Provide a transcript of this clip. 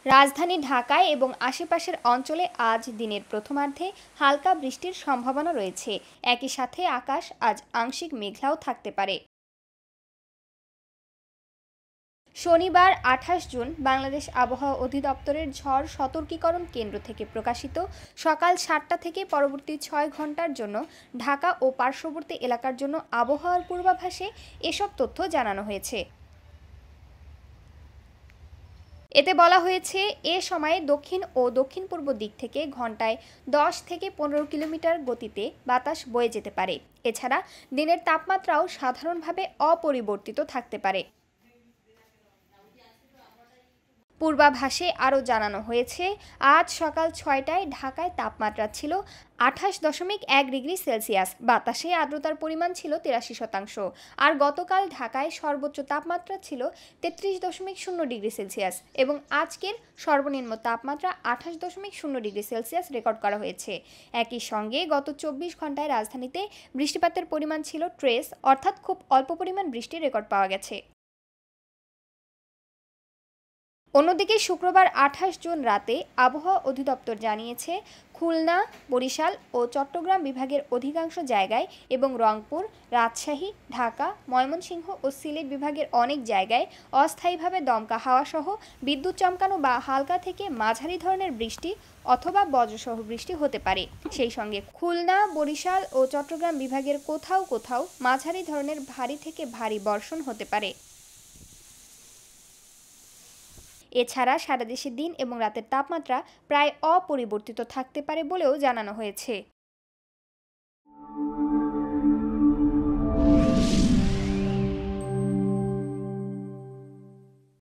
রাজধানী ঢাকায় এবং আশেপাশের অঞ্চলে আজ দিনের প্রথমার্ধে হালকা বৃষ্টির সম্ভাবনা রয়েছে। একই সাথে আকাশ আজ আংশিক মেঘলাও থাকতে পারে। শনিবার ২৮ জুন বাংলাদেশ আবহাওয়া অধিদপ্তরের ঝড় সতর্কীকরণ কেন্দ্র থেকে প্রকাশিত সকাল ৭টা থেকে পরবর্তী ৬ ঘন্টার জন্য ঢাকা ও পার্শ্ববর্তী এলাকার জন্য আবহাওয়ার পূর্বাভাসে এসব তথ্য জানানো হয়েছে। এতে বলা হয়েছে, এ সময়ে দক্ষিণ ও দক্ষিণ-পূর্ব দিক থেকে ঘন্টায় ১০ থেকে ১৫ কিলোমিটার গতিতে বাতাস বয়ে যেতে পারে। এছাড়া দিনের তাপমাত্রাও সাধারণভাবে অপরিবর্তিত থাকতে পারে। পূর্বাভাসে আরও জানানো হয়েছে, আজ সকাল ৬টায় ঢাকায় তাপমাত্রা ছিল ২৮.১ ডিগ্রি সেলসিয়াস, বাতাসে আর্দ্রতার পরিমাণ ছিল ৮৩%। আর গতকাল ঢাকায় সর্বোচ্চ তাপমাত্রা ছিল ৩৩.০ ডিগ্রি সেলসিয়াস এবং আজকের সর্বনিম্ন তাপমাত্রা ২৮.০ ডিগ্রি সেলসিয়াস রেকর্ড করা হয়েছে। একই সঙ্গে গত ২৪ ঘন্টায় রাজধানীতে বৃষ্টিপাতের পরিমাণ ছিল ট্রেস, অর্থাৎ খুব অল্প পরিমাণ বৃষ্টির রেকর্ড পাওয়া গেছে। অন্যদিকে শুক্রবার ২৮ জুন রাতে আবহাওয়া অধিদপ্তর জানিয়েছে, খুলনা, বরিশাল ও চট্টগ্রাম বিভাগের অধিকাংশ জায়গায় এবং রংপুর, রাজশাহী, ঢাকা, ময়মনসিংহ ও সিলেট বিভাগের অনেক জায়গায় অস্থায়ীভাবে দমকা হাওয়াসহ বিদ্যুৎ চমকানো বা হালকা থেকে মাঝারি ধরনের বৃষ্টি অথবা বজ্রসহ বৃষ্টি হতে পারে। সেই সঙ্গে খুলনা, বরিশাল ও চট্টগ্রাম বিভাগের কোথাও কোথাও মাঝারি ধরনের ভারী থেকে ভারী বর্ষণ হতে পারে। এছাড়া সারা দেশে দিন এবং রাতের তাপমাত্রা প্রায় অপরিবর্তিত থাকতে পারে বলেও জানানো হয়েছে।